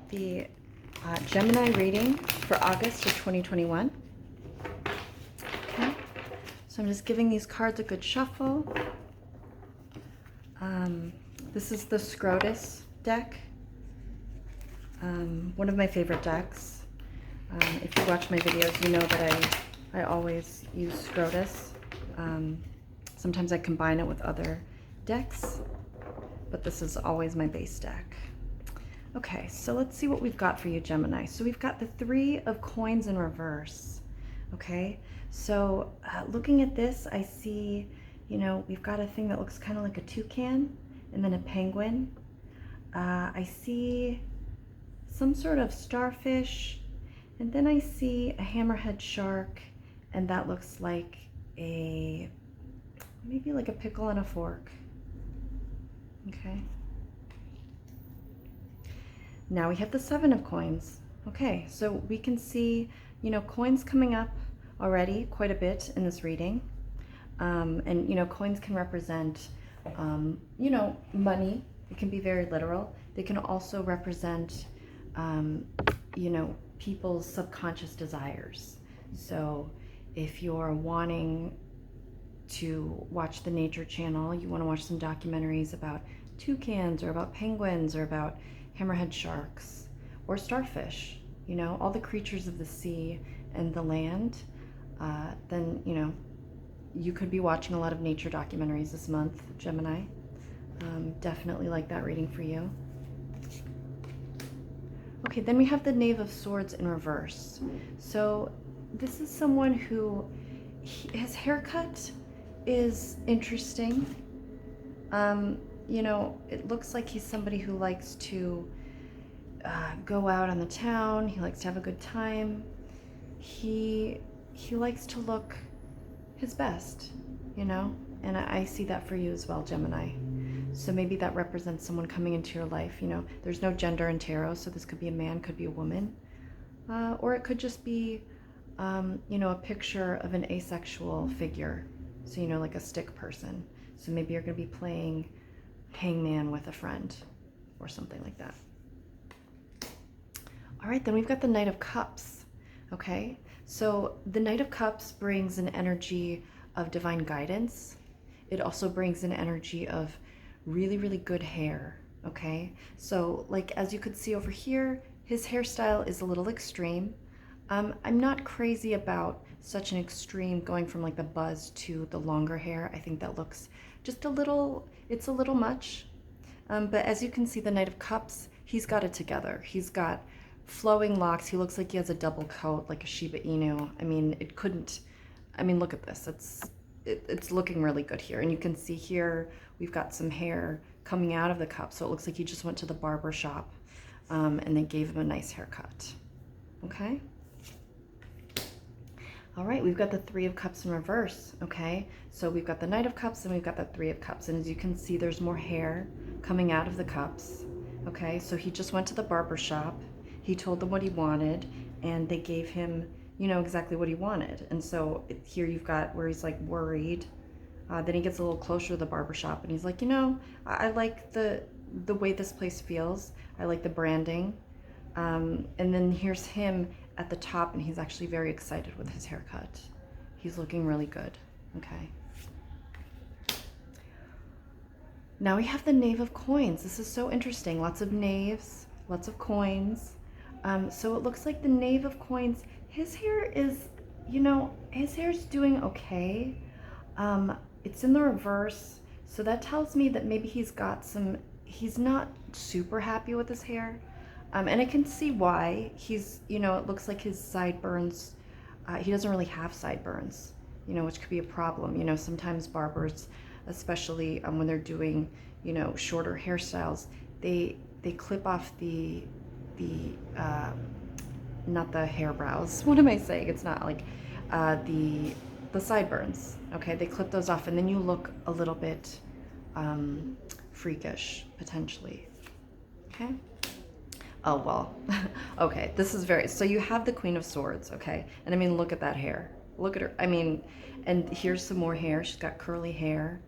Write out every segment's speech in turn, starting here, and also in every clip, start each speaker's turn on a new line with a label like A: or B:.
A: the Gemini reading for August of 2021. Okay, so I'm just giving these cards a good shuffle. This is the Scrotus deck, one of my favorite decks. If you watch my videos, you know that I always use Scrotus. Sometimes I combine it with other decks, but this is always my base deck. Okay, so let's see what we've got for you, Gemini. So we've got the Three of Coins in reverse. Okay, so looking at this, I see, we've got a thing that looks kind of like a toucan and then a penguin. I see some sort of starfish, and then I see a hammerhead shark, and that looks like maybe like a pickle and a fork. Okay. Now we have the Seven of Coins. Okay, so we can see, coins coming up already quite a bit in this reading. And, coins can represent, money. It can be very literal. They can also represent, people's subconscious desires. So if you're wanting to watch the Nature Channel, you want to watch some documentaries about toucans or about penguins or about hammerhead sharks or starfish, all the creatures of the sea and the land, then, you could be watching a lot of nature documentaries this month, Gemini. Definitely like that reading for you. Okay, then we have the Knave of Swords in reverse. So this is someone who, his haircut is interesting. It looks like he's somebody who likes to go out on the town. He likes to have a good time. He likes to look his best, and I see that for you as well, Gemini. So maybe that represents someone coming into your life. There's no gender in tarot, so this could be a man, could be a woman, or it could just be, a picture of an asexual figure. So, like a stick person. So maybe you're going to be playing hangman with a friend or something like that. All right, then we've got the Knight of Cups. Okay, so the Knight of Cups brings an energy of divine guidance. It also brings an energy of really, really good hair. Okay, so like as you could see over here, his hairstyle is a little extreme. I'm not crazy about such an extreme going from like the buzz to the longer hair. I think that looks just it's a little much. But as you can see, the Knight of Cups, he's got it together. He's got flowing locks. He looks like he has a double coat, like a Shiba Inu. Look at this. It's looking really good here. And you can see here, we've got some hair coming out of the cup. So it looks like he just went to the barber shop and they gave him a nice haircut. Okay. All right, we've got the Three of Cups in reverse, okay? So we've got the Knight of Cups and we've got the Three of Cups. And as you can see, there's more hair coming out of the cups, okay? So he just went to the barber shop. He told them what he wanted and they gave him, exactly what he wanted. And so here you've got where he's like worried. Then he gets a little closer to the barber shop and he's like, I like the way this place feels. I like the branding. And then here's him at the top and he's actually very excited with his haircut. He's looking really good, okay? Now we have the Knave of Coins. This is so interesting. Lots of knaves, lots of coins. So it looks like the Knave of Coins, his hair is, his hair's doing okay. It's in the reverse. So that tells me that maybe he's not super happy with his hair. And I can see why. It looks like his sideburns, he doesn't really have sideburns, which could be a problem. Sometimes barbers, especially when they're doing, shorter hairstyles, they clip off not the hair brows. What am I saying? It's not like the sideburns. Okay, they clip those off and then you look a little bit freakish, potentially. Okay. Oh, well, okay, this is so you have the Queen of Swords, okay? And look at that hair. Look at her. And here's some more hair. She's got curly hair.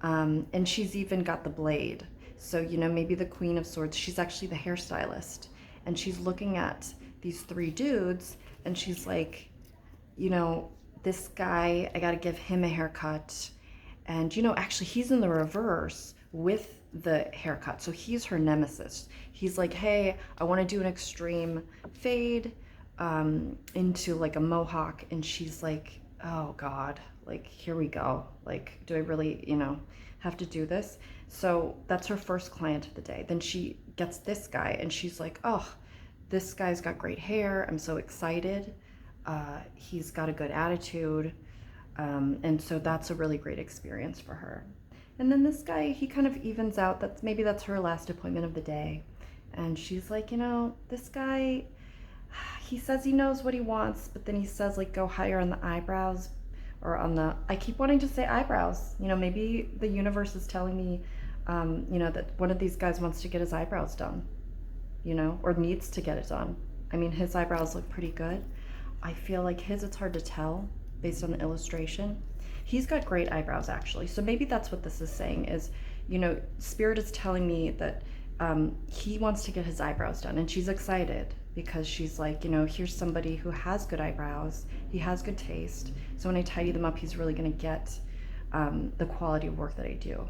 A: And she's even got the blade. So, maybe the Queen of Swords, she's actually the hairstylist. and she's looking at these three dudes, and she's like, you know, this guy, I gotta give him a haircut. And, you know, actually, he's in the reverse with the haircut. So he's her nemesis. He's like, hey, I want to do an extreme fade into like a mohawk. And she's like, oh God, like, here we go. Like, do I really, you know, have to do this? So that's her first client of the day. Then she gets this guy, and she's like, oh, this guy's got great hair. I'm so excited. He's got a good attitude. And so that's a really great experience for her. And then this guy, he kind of evens out. Maybe that's her last appointment of the day. And she's like, you know, this guy, he says he knows what he wants, but then he says, like, go higher on the eyebrows, or on the, I keep wanting to say eyebrows. You know, maybe the universe is telling me, you know, that one of these guys wants to get his eyebrows done, you know, or needs to get it done. I mean, his eyebrows look pretty good. I feel like his, it's hard to tell based on the illustration. He's got great eyebrows, actually. So maybe that's what this is saying is, you know, Spirit is telling me that he wants to get his eyebrows done. And she's excited because she's like, you know, here's somebody who has good eyebrows. He has good taste. So when I tidy them up, he's really going to get the quality of work that I do.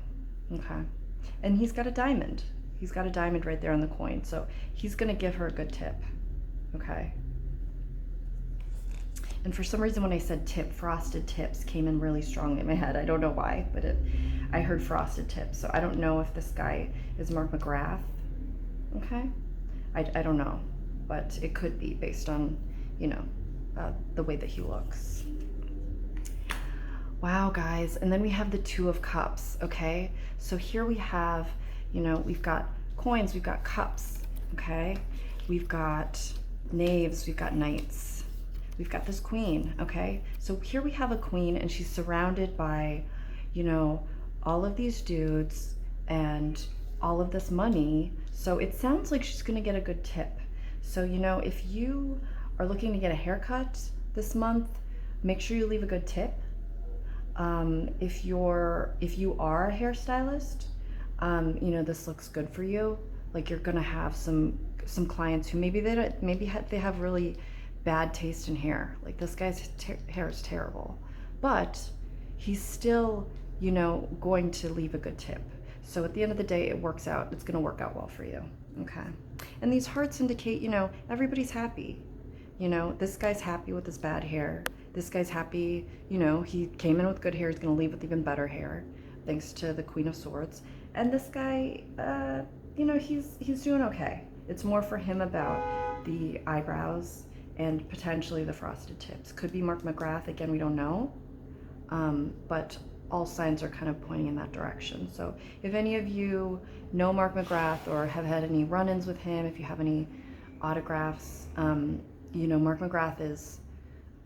A: Okay. And he's got a diamond. He's got a diamond right there on the coin. So he's going to give her a good tip. Okay. And for some reason, when I said tip, frosted tips came in really strong in my head. I don't know why, but I heard frosted tips. So I don't know if this guy is Mark McGrath. Okay. I don't know, but it could be based on, you know, the way that he looks. Wow, guys. And then we have the Two of Cups. Okay. So here we have, you know, we've got coins, we've got cups. Okay. We've got knaves, we've got knights. We've got this queen, okay? So here we have a queen, and she's surrounded by, you know, all of these dudes and all of this money. So it sounds like she's gonna get a good tip. So, you know, if you are looking to get a haircut this month, make sure you leave a good tip. If you are a hairstylist, you know, this looks good for you. Like, you're gonna have some clients who maybe they have really bad taste in hair. Like, this guy's hair is terrible, but he's still, you know, going to leave a good tip. So at the end of the day, it works out. It's going to work out well for you. Okay. And these hearts indicate, you know, everybody's happy. You know, this guy's happy with his bad hair. This guy's happy, you know, he came in with good hair. He's going to leave with even better hair, thanks to the Queen of Swords. And this guy, you know, he's doing okay. It's more for him about the eyebrows and potentially the frosted tips. Could be Mark McGrath, again, we don't know, but all signs are kind of pointing in that direction. So if any of you know Mark McGrath or have had any run-ins with him, if you have any autographs, you know, Mark McGrath is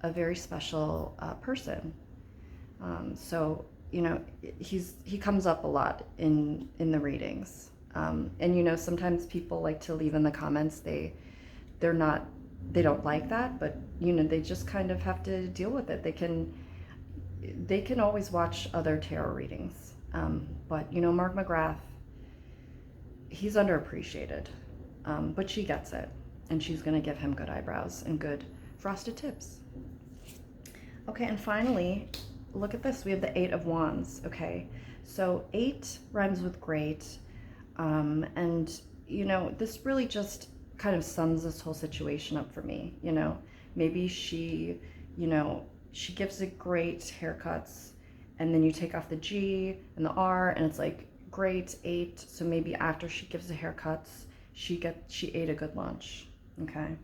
A: a very special person. So, you know, he comes up a lot in the readings. And, you know, sometimes people like to leave in the comments, they don't like that, but, you know, they just kind of have to deal with it. They can always watch other tarot readings. But, you know, Mark McGrath, he's underappreciated, but she gets it, and she's going to give him good eyebrows and good frosted tips. Okay, and finally, look at this. We have the Eight of Wands, okay? So 8 rhymes with great, and, you know, this really just kind of sums this whole situation up for me. You know, maybe she, you know, she gives it great haircuts, and then you take off the G and the R, and it's like great 8. So maybe after she gives the haircuts, she ate a good lunch, okay?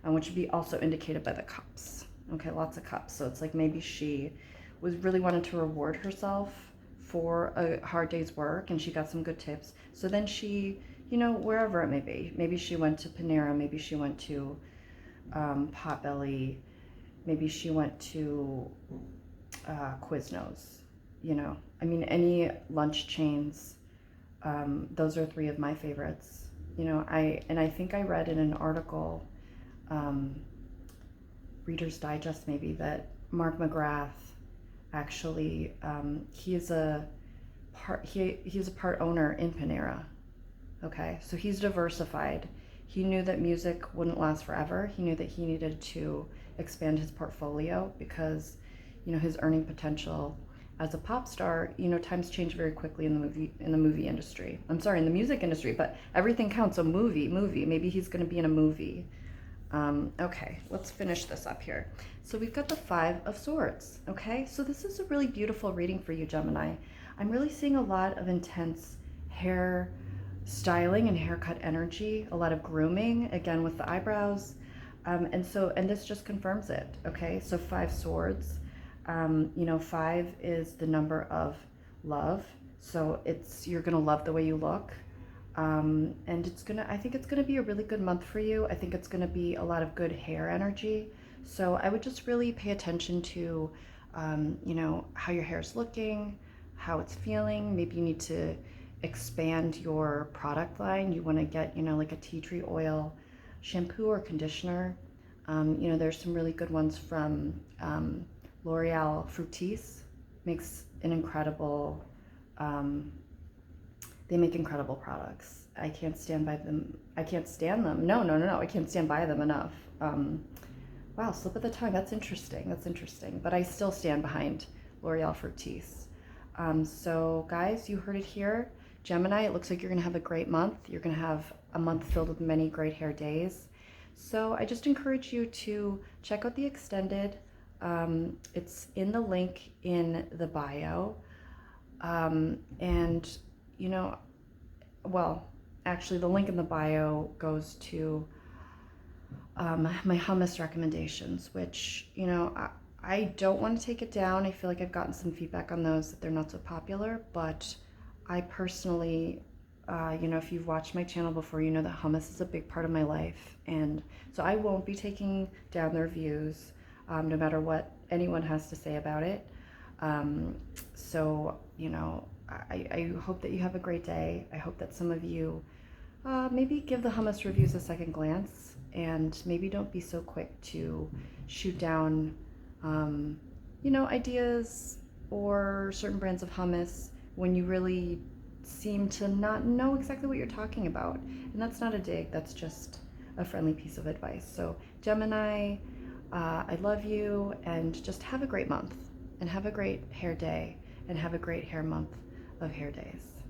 A: Which would be also indicated by the cups, okay? Lots of cups. So it's like maybe she was really wanting to reward herself for a hard day's work, and she got some good tips. So then she, you know, wherever it may be. Maybe she went to Panera, maybe she went to Potbelly, maybe she went to Quiznos, you know. I mean, any lunch chains, those are 3 of my favorites. You know, I think I read in an article, Reader's Digest maybe, that Mark McGrath actually, he's a part owner in Panera. Okay, so he's diversified He knew that music wouldn't last forever. He knew that he needed to expand his portfolio because, his earning potential as a pop star, times change very quickly in the movie industry. I'm sorry, in the music industry, but everything counts. A movie. Maybe he's going to be in a movie. Okay, let's finish this up here. So we've got the Five of Swords, okay? So this is a really beautiful reading for you, Gemini. I'm really seeing a lot of intense hair styling and haircut energy, a lot of grooming, again with the eyebrows. And this just confirms it, okay? So Five Swords, five is the number of love. So you're gonna love the way you look. And I think it's gonna be a really good month for you. I think it's gonna be a lot of good hair energy. So I would just really pay attention to, how your hair's looking, how it's feeling. Maybe you need to expand your product line. You wanna get, like a tea tree oil shampoo or conditioner. There's some really good ones from L'Oreal Fructis. Makes an incredible, they make incredible products. I can't stand by them. I can't stand them. No. I can't stand by them enough. Wow, slip of the tongue. That's interesting. But I still stand behind L'Oreal Fructis. So guys, you heard it here. Gemini, it looks like you're gonna have a great month. You're gonna have a month filled with many great hair days. So I just encourage you to check out the extended. It's in the link in the bio. And actually the link in the bio goes to my hummus recommendations, which, I don't want to take it down. I feel like I've gotten some feedback on those that they're not so popular, but I personally, if you've watched my channel before, you know that hummus is a big part of my life. And so I won't be taking down their views, no matter what anyone has to say about it. I hope that you have a great day. I hope that some of you maybe give the hummus reviews a second glance, and maybe don't be so quick to shoot down, ideas or certain brands of hummus when you really seem to not know exactly what you're talking about. And that's not a dig, that's just a friendly piece of advice. So Gemini, I love you, and just have a great month, and have a great hair day, and have a great hair month of hair days.